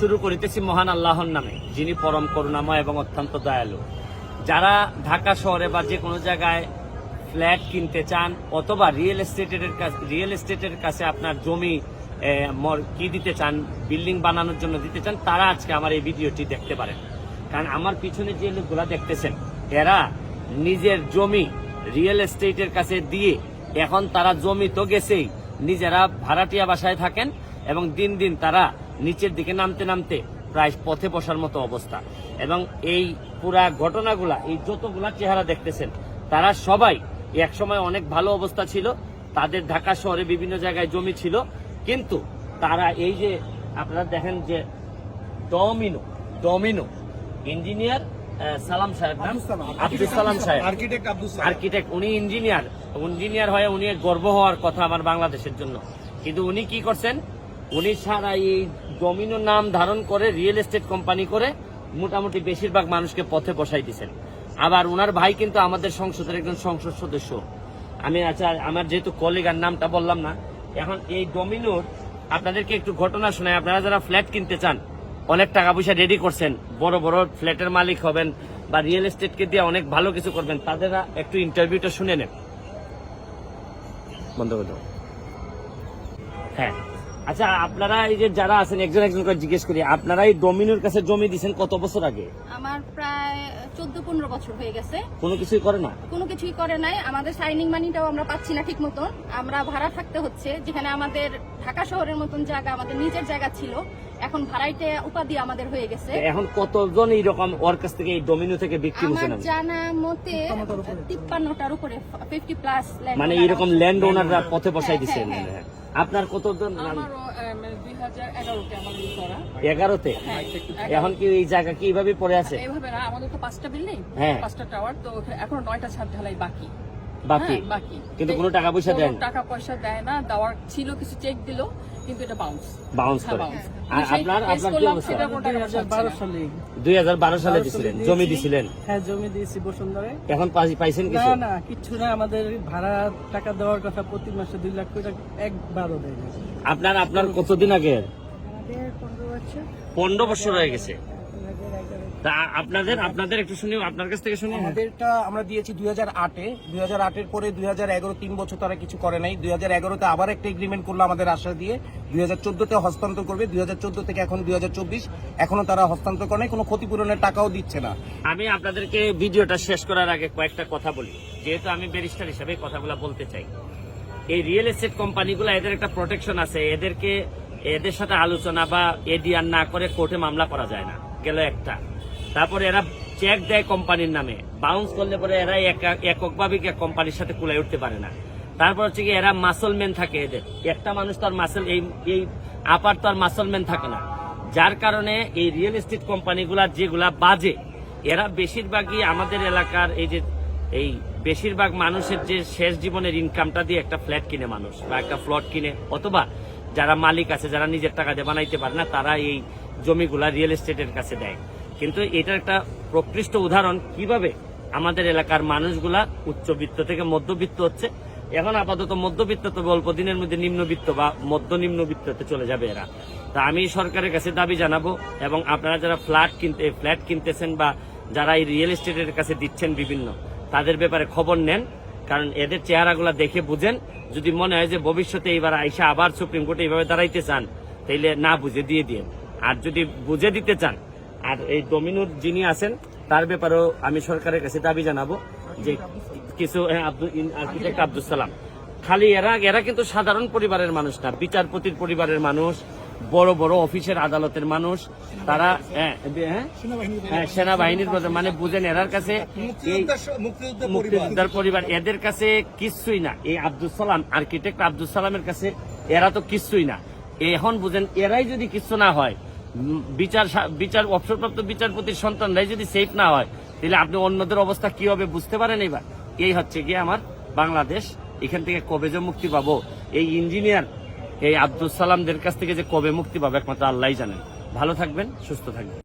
শুরু করিতেছি মহান আল্লাহর নামে, যিনি পরম করুণাময় এবং অত্যন্ত দয়ালু। যারা ঢাকা শহরে বা যে কোনো জায়গায় ফ্ল্যাট কিনতে চান অথবা রিয়েল এস্টেটের কাছে আপনার জমি কি দিতে চান, বিল্ডিং বানানোর জন্য দিতে চান, তারা আজকে আমার এই ভিডিওটি দেখতে পারেন। কারণ আমার পিছনে যে লোকগুলা দেখতেছেন, এরা নিজের জমি রিয়েল এস্টেটের কাছে দিয়ে এখন তারা জমি তো গেছেই, নিজেরা ভাড়াটিয়া বাসায় থাকেন এবং দিন দিন তারা নিচের দিকে নামতে নামতে প্রায় পথে বসার মতো অবস্থা। এবং এই পুরা ঘটনাগুলা, এই যতগুলা চেহারা দেখতেছেন, তারা সবাই একসময় অনেক ভালো অবস্থা ছিল, তাদের ঢাকা শহরে বিভিন্ন জায়গায় জমি ছিল, কিন্তু তারা এই যে আপনারা দেখেন যে ডমিনো ইঞ্জিনিয়ার সালাম সাহেব, আব্দুল সালাম সাহেব, আর্কিটেক্ট, উনি ইঞ্জিনিয়ার হয়ে উনি গর্ব হওয়ার কথা আমার বাংলাদেশের জন্য। কিন্তু উনি কি করছেন, উনি সারা এই ডমিনো নাম ধারণ করে রিয়েল এস্টেট কোম্পানি করে মোটামুটি বেশিরভাগ মানুষকে পথে বসাই দিচ্ছেন। আবার ওনার ভাই কিন্তু আমাদের সংসদের একজন সংসদ সদস্য। আমি আচ্ছা, আমার যেহেতু কলিগার নামটা বললাম না, এখন এই ডমিনোর আপনাদেরকে একটু ঘটনা শোনায়। আপনারা যারা ফ্ল্যাট কিনতে চান, অনেক টাকা পয়সা রেডি করছেন, বড় বড় ফ্ল্যাটের মালিক হবেন বা রিয়েল এস্টেটকে দিয়ে অনেক ভালো কিছু করবেন, তাদেরা একটু ইন্টারভিউটা শুনে নেন। বন্ধ করে দাও। হ্যাঁ, আচ্ছা, আপনারা এই যে যারা আছেন একজন একজন করে জিজ্ঞেস করি, আপনারা এই ডমিনোর কাছে জমি দিয়েছেন কত বছর আগে? আমার প্রায় 14-15 বছর হয়ে গেছে। কোনো কিছুই করে না? কোনো কিছুই করে নাই। আমাদের সাইনিং মানিটাও আমরা পাচ্ছি না ঠিক মতন, আমরা ভাড়া থাকতে হচ্ছে। যেখানে আমাদের ঢাকা শহরের মতন জায়গা, আমাদের নিজের জায়গা ছিল, এখন ভাড়াইতে উপাধি আমাদের হয়ে গেছে। এখন কতজন এইরকম ওর কাছ থেকে এই ডমিনো থেকে বিক্রি হয়েছে? আমার জানা মতে 53টার উপরে, 50+ মানে এইরকম ল্যান্ড ওনাররা পথে বসাই দিচ্ছেন। আপনার কতজন? 11তে। এখন কি এই জায়গা কি এইভাবে পড়ে আছে? এইভাবে না, আমাদের তো 5টা বিল্ডিং, 5টা টাওয়ার, তো এখন 9টা ছাদ ঢালাই বাকি। কিন্তু কোনো টাকা পয়সা দেয় না? টাকা পয়সা দেয় না, দেওয়ার ছিল, কিছু চেক দিল, কিন্তু এটা বাউন্স করে। আর আপনার কি অবস্থা? 2012 সালে দিছিলেন, জমি দিছিলেন? হ্যাঁ, জমি দিয়েছি বসুন্ধরায়। এখন পাইছেন কিছু? না, কিচ্ছু না। আমাদের ভাড়া টাকা দেওয়ার কথা, প্রতি মাসে 2 লাখ টাকা একবারও দেয় না। আপনার কতদিন আগে? আমাদের 15 বছর। 15 বছর হয়ে গেছে। তা আপনাদের একটু শুনি, আপনার কাছ থেকে শুনি। আমাদেরটা আমরা দিয়েছি 2008-এ। 2008-এর পরে 2011, 3 বছর তারা কিছু করে নাই। 2011-তে আবার একটা এগ্রিমেন্ট করলো আমাদের আশ্বাস দিয়ে, 2014-তে হস্তান্তর করবে। 2014 থেকে এখন 2024, এখনো তারা হস্তান্তর করে নাই, কোনো ক্ষতিপূরণের টাকাও দিচ্ছে না। আমি আপনাদেরকে ভিডিওটা শেষ করার আগে কয়েকটা কথা বলি, যেহেতু আমি ব্যারিস্টার হিসেবে কথাগুলো বলতে চাই। এই রিয়েল এস্টেট কোম্পানিগুলো, এদের একটা প্রোটেকশন আছে, এদের সাথে আলোচনা বা এডিআর না করে কোর্টে মামলা করা যায় না, গেল একটা। তারপরে এরা চেক দেয় কোম্পানির নামে, বাউন্স করলে পরে এরা এককভাবে কোম্পানির সাথে কুলাই উঠতে পারে না। তারপর হচ্ছে কি, এরা মাসলম্যান থাকে, এদের একটা মানুষ তার মাসল, এই আপার তো আর মাসলম্যান থাকে না, যার কারণে এই রিয়েল এস্টেট কোম্পানিগুলার যেগুলা বাজে, এরা বেশিরভাগই আমাদের এলাকার এই বেশিরভাগ মানুষের যে শেষ জীবনের ইনকামটা দিয়ে একটা ফ্ল্যাট কিনে মানুষ, বা একটা প্লট কিনে, অথবা যারা মালিক আছে, যারা নিজের টাকা দিয়ে বানাইতে পারে না, তারা এই জমিগুলা রিয়েল এস্টেটের কাছে দেয়। কিন্তু এটার একটা প্রকৃষ্ট উদাহরণ কিভাবে আমাদের এলাকার মানুষগুলা উচ্চবিত্ত থেকে মধ্যবিত্ত হচ্ছে। এখন আপাতত মধ্যবিত্ত, তবে অল্প দিনের মধ্যে নিম্নবিত্ত বা নিম্নবিত্ততে চলে যাবে এরা। তা আমি সরকারের কাছে দাবি জানাবো, এবং আপনারা যারা ফ্ল্যাট কিনতেছেন বা যারা এই রিয়েল এস্টেটের কাছে দিচ্ছেন বিভিন্ন, তাদের ব্যাপারে খবর নেন। কারণ এদের চেহারাগুলা দেখে বুঝেন, যদি মনে হয় যে ভবিষ্যতে এইবার আইসা আবার সুপ্রিম কোর্টে এইভাবে দাঁড়াইতে চান, তাইলে না বুঝে দিয়ে দিন। আর যদি বুঝে দিতে চান, আর এই ডমিনোর যিনি আছেন তার ব্যাপারেও আমি সরকারের কাছে দাবি জানাবো যে কিছু আর্কিটেক্ট আব্দুল সালাম, খালি এরা কিন্তু সাধারণ পরিবারের মানুষ না, বিচারপতির পরিবারের মানুষ, বড় বড় অফিসের আদালতের মানুষ, তারা সেনাবাহিনীর মানে বুঝেন, এরার কাছে মুক্তিযোদ্ধার পরিবার, এদের কাছে কিচ্ছুই না। এই আব্দুল সালাম, আর্কিটেক্ট আব্দুল সালামের কাছে এরা তো কিচ্ছুই না। এখন বুঝেন, এরাই যদি কিচ্ছু না হয়, অবসরপ্রাপ্ত বিচারপতির সন্তানরাই যদি সেফ না হয়, তাহলে আপনি অন্যদের অবস্থা কি হবে বুঝতে পারেন। এবার এই হচ্ছে গিয়ে আমার বাংলাদেশ। এখান থেকে কবে যে মুক্তি পাবো, এই ইঞ্জিনিয়ার এই আব্দুল সালামদের কাছ থেকে যে কবে মুক্তি পাবো, একমাত্র আল্লাহই জানেন। ভালো থাকবেন, সুস্থ থাকবেন।